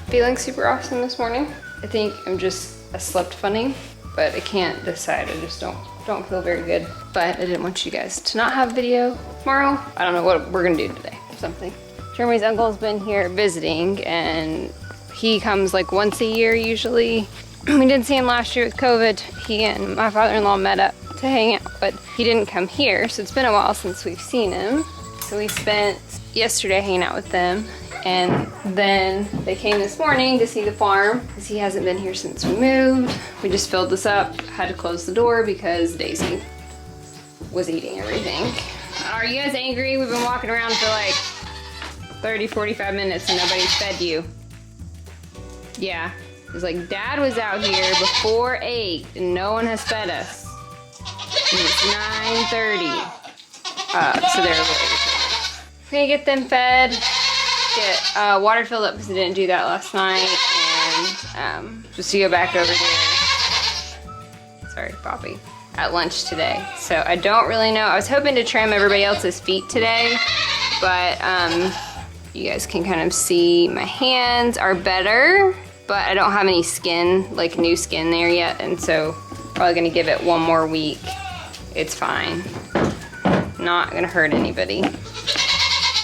feeling super awesome this morning. I think I slept funny, but I can't decide. I just don't feel very good. But I didn't want you guys to not have video tomorrow. I don't know what we're gonna do today, something. Jeremy's uncle's been here visiting, and he comes like once a year usually. We didn't see him last year with COVID. He and my father-in-law met up to hang out, but he didn't come here, so it's been a while since we've seen him. So we spent yesterday hanging out with them, and then they came this morning to see the farm because he hasn't been here since we moved. We just filled this up, had to close the door because Daisy was eating everything. Are you guys angry? We've been walking around for like 30, 45 minutes and nobody's fed you. Yeah. It's like, Dad was out here before 8 and no one has fed us. And it's 9:30. So they're late. We're gonna get them fed, get water filled up because I didn't do that last night, and just to go back over there. Sorry, Poppy. At lunch today. So I don't really know. I was hoping to trim everybody else's feet today, but you guys can kind of see my hands are better. But I don't have any skin, like new skin there yet, and so probably gonna give it one more week. It's fine. Not gonna hurt anybody.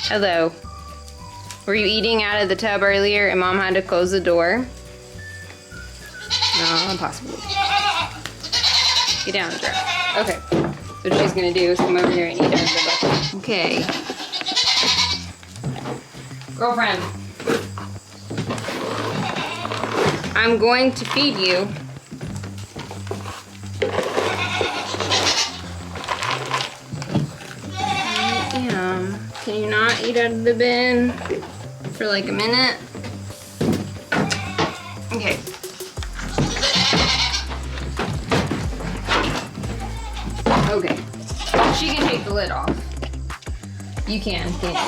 Hello. Were you eating out of the tub earlier and Mom had to close the door? No, impossible. Get down, girl. Okay. So what she's gonna do is come over here and eat out of the bucket. Okay. Girlfriend. I'm going to feed you. Can you not eat out of the bin for like a minute? Okay. Okay. She can take the lid off. You can, can't you?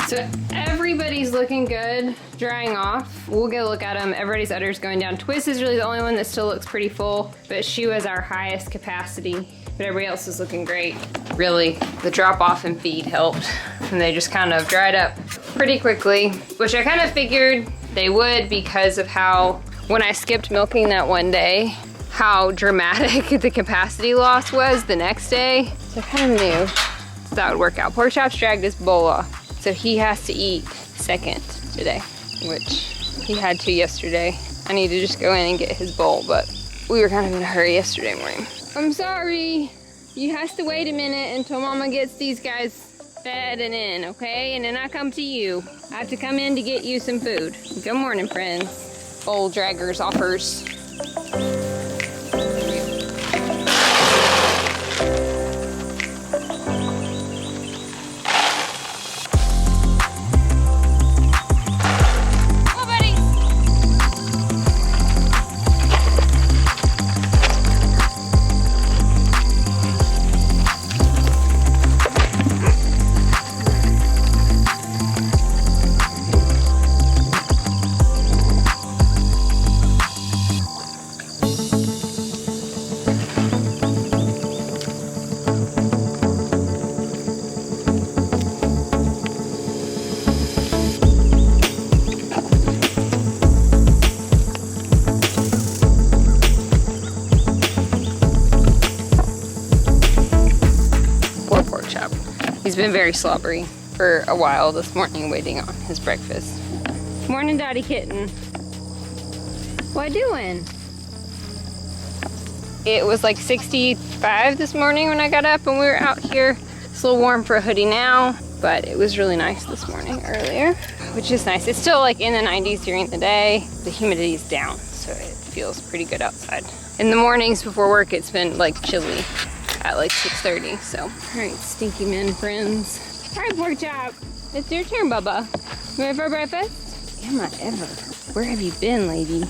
So everybody's looking good, drying off. We'll go look at them. Everybody's udder's going down. Twist is really the only one that still looks pretty full, but she was our highest capacity, but everybody else is looking great. Really, the drop off and feed helped, and they just kind of dried up pretty quickly, which I kind of figured they would because of how, when I skipped milking that one day, how dramatic the capacity loss was the next day. So I kind of knew that would work out. Pork Chop's dragged his bowl off. So he has to eat second today, which he had to yesterday. I need to just go in and get his bowl, but we were kind of in a hurry yesterday morning. I'm sorry. You has to wait a minute until Mama gets these guys fed and in, okay? And then I come to you. I have to come in to get you some food. Good morning, friends. Bowl draggers offers. He's been very slobbery for a while this morning waiting on his breakfast. Morning, Daddy Kitten. What doing? It was like 65 this morning when I got up and we were out here. It's a little warm for a hoodie now, but it was really nice this morning earlier, which is nice. It's still like in the 90s during the day. The humidity is down, so it feels pretty good outside. In the mornings before work, it's been like chilly at like 6:30, so. All right, stinky men friends. All right, Pork Chop, it's your turn, Bubba. You ready for breakfast? Am I ever? Where have you been, lady?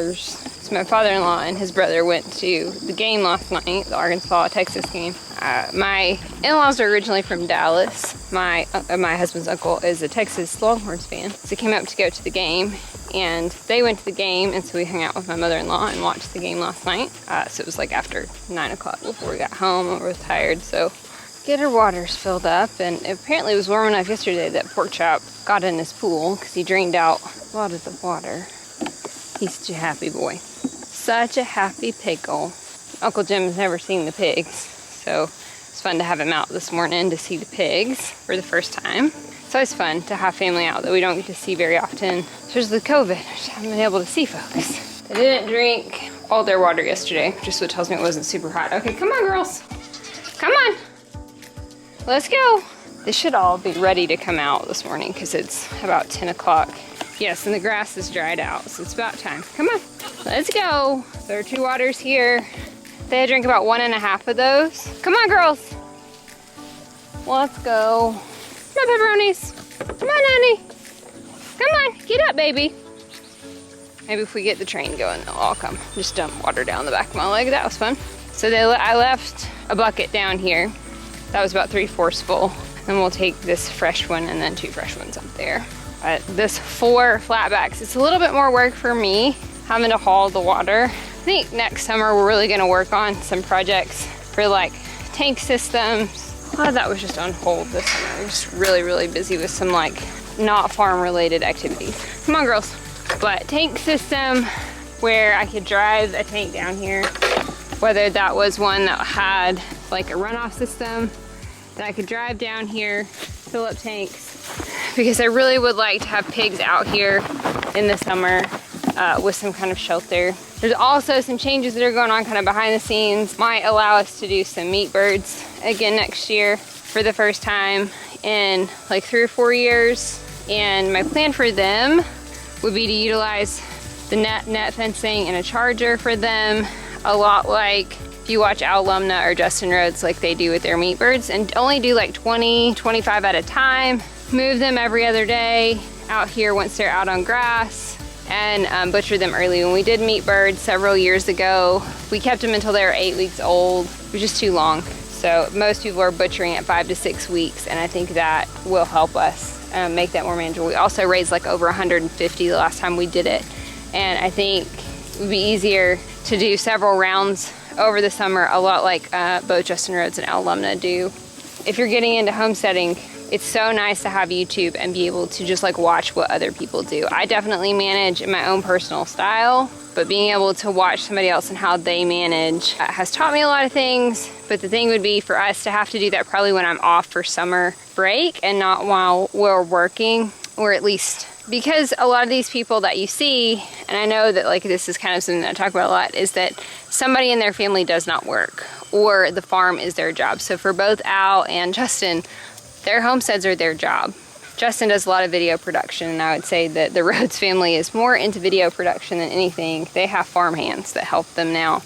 waters. So my father-in-law and his brother went to the game last night, the Arkansas-Texas game. My in-laws are originally from Dallas. My husband's uncle is a Texas Longhorns fan. So he came up to go to the game, and they went to the game, and so we hung out with my mother-in-law and watched the game last night. So it was like after 9 o'clock before we got home. I was tired, so get our waters filled up. And apparently it was warm enough yesterday that Pork Chop got in his pool because he drained out a lot of the water. He's such a happy boy. Such a happy piggle. Uncle Jim has never seen the pigs, so it's fun to have him out this morning to see the pigs for the first time. It's always fun to have family out that we don't get to see very often. Especially with COVID, I just haven't been able to see folks. They didn't drink all their water yesterday, just what tells me it wasn't super hot. Okay, come on girls. Come on. Let's go. They should all be ready to come out this morning because it's about 10 o'clock. Yes, and the grass is dried out, so it's about time. Come on, let's go. There are 2 waters here. They drank about 1.5 of those. Come on, girls. Let's go. Come on, pepperonis. Come on, honey. Come on, get up, baby. Maybe if we get the train going, they'll all come. Just dump water down the back of my leg. That was fun. So I left a bucket down here. That was about 3/4 full. And we'll take this fresh one and then 2 fresh ones up there. This 4 flatbacks, it's a little bit more work for me having to haul the water. I think next summer we're really gonna work on some projects for like tank systems. A lot of that was just on hold this summer. We're just really, really busy with some like not farm related activities. Come on girls. But tank system where I could drive a tank down here, whether that was one that had like a runoff system that I could drive down here, fill up tanks, because I really would like to have pigs out here in the summer with some kind of shelter. There's also some changes that are going on kind of behind the scenes. Might allow us to do some meat birds again next year for the first time in like 3 or 4 years. And my plan for them would be to utilize the net fencing and a charger for them, a lot like if you watch Al Lumna or Justin Rhodes like they do with their meat birds, and only do like 20, 25 at a time. Move them every other day out here once they're out on grass, and butcher them early. When we did meat birds several years ago, we kept them until they were 8 weeks old. It was just too long. So most people are butchering at 5 to 6 weeks, and I think that will help us make that more manageable. We also raised like over 150 the last time we did it, and I think it would be easier to do several rounds over the summer, a lot like both Justin Rhodes and Al Lumna do. If you're getting into homesteading, it's so nice to have YouTube and be able to just like watch what other people do. I definitely manage in my own personal style, but being able to watch somebody else and how they manage has taught me a lot of things. But the thing would be for us to have to do that probably when I'm off for summer break and not while we're working, or at least because a lot of these people that you see, and I know that like this is kind of something that I talk about a lot, is that somebody in their family does not work or the farm is their job. So for both Al and Justin, their homesteads are their job. Justin does a lot of video production, and I would say that the Rhodes family is more into video production than anything. They have farm hands that help them now.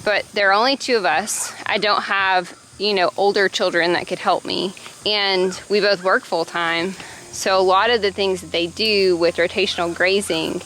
But there are only 2 of us. I don't have, you know, older children that could help me. And we both work full time. So a lot of the things that they do with rotational grazing,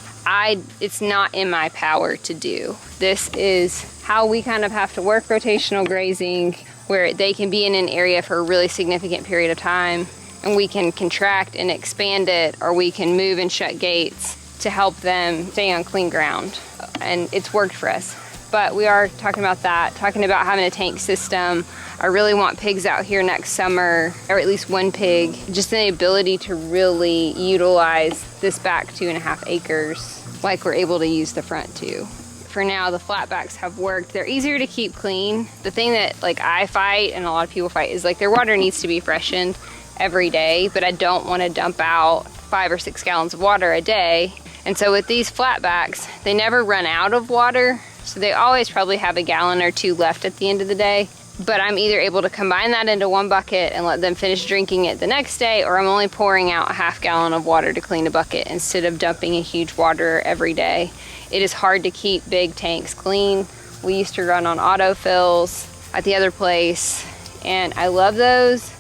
it's not in my power to do. This is how we kind of have to work rotational grazing, where they can be in an area for a really significant period of time, and we can contract and expand it, or we can move and shut gates to help them stay on clean ground. And it's worked for us. But we are talking about that, talking about having a tank system. I really want pigs out here next summer, or at least 1 pig. Just the ability to really utilize this back 2.5 acres like we're able to use the front 2. For now, the flatbacks have worked. They're easier to keep clean. The thing that like I fight and a lot of people fight is like their water needs to be freshened every day, but I don't want to dump out 5 or 6 gallons of water a day. And so with these flatbacks, they never run out of water. So they always probably have a gallon or 2 left at the end of the day. But I'm either able to combine that into 1 bucket and let them finish drinking it the next day, or I'm only pouring out a half gallon of water to clean a bucket instead of dumping a huge water every day. It is hard to keep big tanks clean. We used to run on autofills at the other place, and I love those,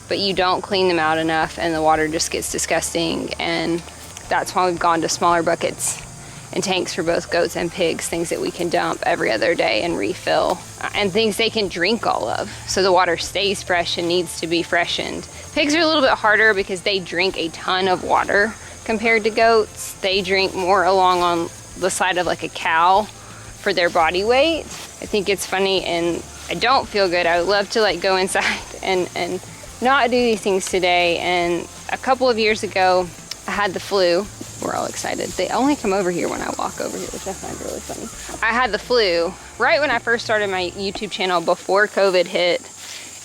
but you don't clean them out enough and the water just gets disgusting, and that's why we've gone to smaller buckets and tanks for both goats and pigs, things that we can dump every other day and refill, and things they can drink all of, so the water stays fresh and needs to be freshened. Pigs are a little bit harder because they drink a ton of water compared to goats. They drink more along on the side of like a cow for their body weight. I think it's funny, and I don't feel good. I would love to like go inside and not do these things today. And a couple of years ago, I had the flu. We're all excited. They only come over here when I walk over here, which I find really funny. I had the flu right when I first started my YouTube channel before COVID hit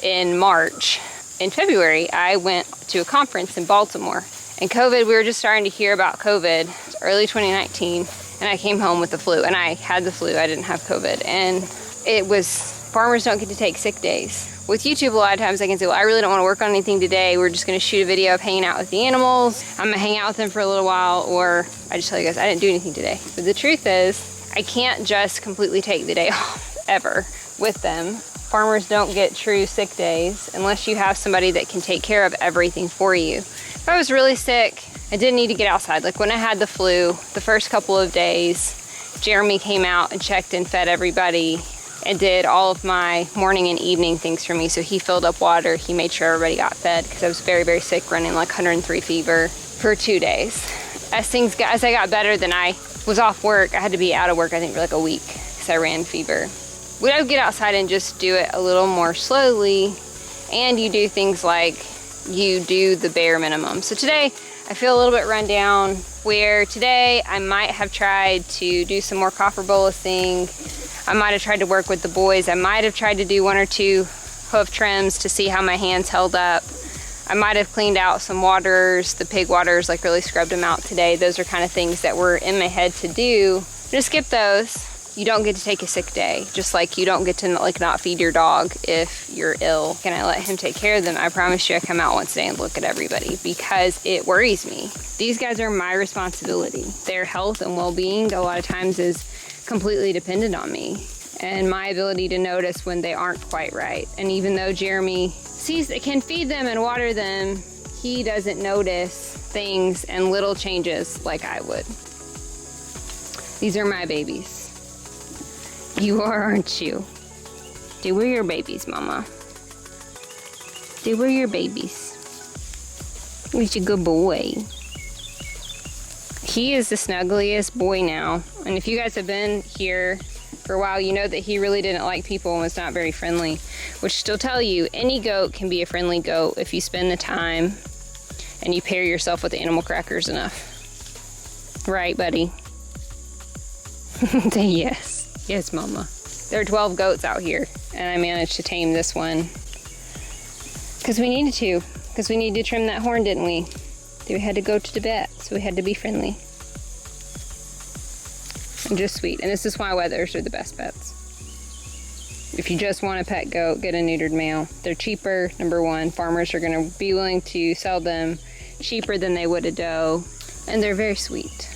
in March. In February, I went to a conference in Baltimore. And COVID, we were just starting to hear about COVID, early 2019, and I came home with the flu. And I had the flu, I didn't have COVID. And it was, farmers don't get to take sick days. With YouTube, a lot of times I can say, well, I really don't want to work on anything today. We're just going to shoot a video of hanging out with the animals. I'm going to hang out with them for a little while, or I just tell you guys, I didn't do anything today. But the truth is, I can't just completely take the day off, ever, with them. Farmers don't get true sick days unless you have somebody that can take care of everything for you. If I was really sick, I didn't need to get outside. Like when I had the flu, the first couple of days, Jeremy came out and checked and fed everybody and did all of my morning and evening things for me. So he filled up water, he made sure everybody got fed, because I was very, very sick, running like 103 fever for 2 days. As I got better, then I was off work. I had to be out of work, I think, for like a week, because I ran fever. We would get outside and just do it a little more slowly, and you do things like you do the bare minimum. So today, I feel a little bit run down, where today I might have tried to do some more copper bolusing. I might have tried to work with the boys. I might have tried to do 1 or 2 hoof trims to see how my hands held up. I might have cleaned out some waters, the pig waters, like really scrubbed them out today. Those are kind of things that were in my head to do. Just skip those. You don't get to take a sick day, just like you don't get to like not feed your dog if you're ill. And I let him take care of them. I promise you I come out once a day and look at everybody, because it worries me. These guys are my responsibility. Their health and well-being a lot of times is completely dependent on me and my ability to notice when they aren't quite right. And even though Jeremy can feed them and water them, he doesn't notice things and little changes like I would. These are my babies. You are, aren't you? They were your babies, Mama. They were your babies. He's a good boy. He is the snuggliest boy now. And if you guys have been here for a while, you know that he really didn't like people and was not very friendly. Which still tell you, any goat can be a friendly goat if you spend the time and you pair yourself with the animal crackers enough. Right, buddy? Yes. Yes, Mama. There are 12 goats out here, and I managed to tame this one. Because we needed to. Because we needed to trim that horn, didn't we? We had to go to the vet, so we had to be friendly. And just sweet. And this is why wethers are the best pets. If you just want a pet goat, get a neutered male. They're cheaper, number one. Farmers are going to be willing to sell them cheaper than they would a doe. And they're very sweet.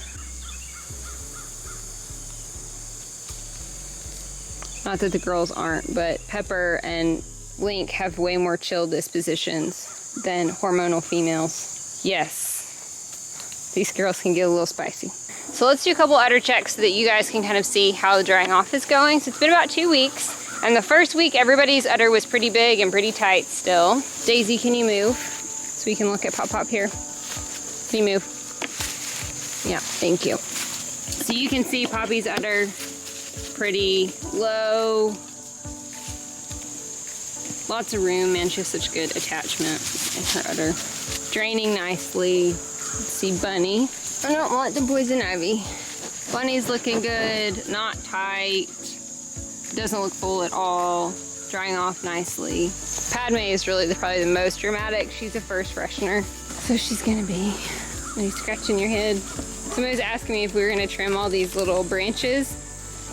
Not that the girls aren't, but Pepper and Link have way more chill dispositions than hormonal females. Yes, these girls can get a little spicy. So let's do a couple udder checks so that you guys can kind of see how the drying off is going. So it's been about 2 weeks, and the first week everybody's udder was pretty big and pretty tight still. Daisy, can you move? So we can look at Pop here. Can you move? Yeah, thank you. So you can see Poppy's udder pretty low. Lots of room, man. She has such good attachment in her udder. Draining nicely. Let's see Bunny. I don't want the poison ivy. Bunny's looking good, not tight. Doesn't look full at all. Drying off nicely. Padme is really probably the most dramatic. She's a first freshener. So she's gonna be. Are you scratching your head? Somebody was asking me if we were gonna trim all these little branches.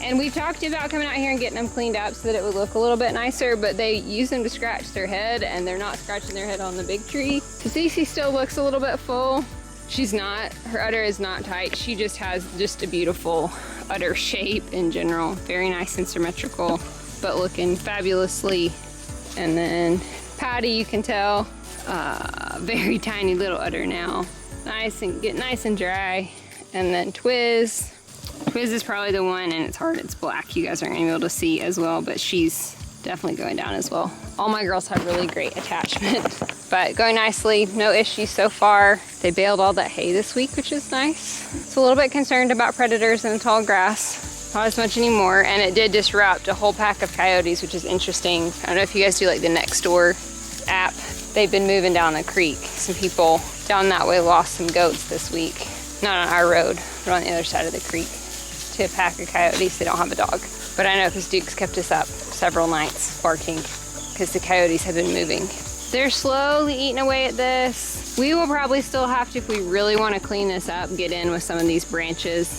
And we talked about coming out here and getting them cleaned up so that it would look a little bit nicer, but they use them to scratch their head, and they're not scratching their head on the big tree. So Cece still looks a little bit full. She's not, her udder is not tight. She just has just a beautiful udder shape in general. Very nice and symmetrical, but looking fabulously. And then Patty, you can tell, very tiny little udder now. Nice and get nice and dry. And then Twiz. Wiz is probably the one, and it's hard, it's black. You guys aren't gonna be able to see as well, but she's definitely going down as well. All my girls have really great attachment, but going nicely, no issues so far. They baled all that hay this week, which is nice. It's a little bit concerned about predators in the tall grass. Not as much anymore, and it did disrupt a whole pack of coyotes, which is interesting. I don't know if you guys do like the Nextdoor app. They've been moving down the creek. Some people down that way lost some goats this week. Not on our road, but on the other side of the creek, to a pack of coyotes. They don't have a dog. But I know because Duke's kept us up several nights barking because the coyotes have been moving. They're slowly eating away at this. We will probably still have to, if we really want to clean this up, get in with some of these branches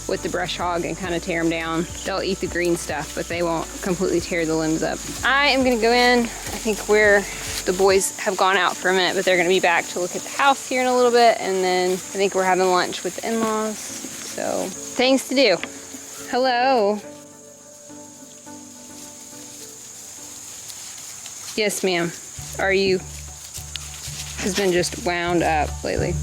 with the brush hog and kind of tear them down. They'll eat the green stuff, but they won't completely tear the limbs up. I am gonna go in. I think the boys have gone out for a minute, but they're gonna be back to look at the house here in a little bit, and then I think we're having lunch with the in-laws. So, things to do. Hello. Yes, ma'am. Are you? Has been just wound up lately.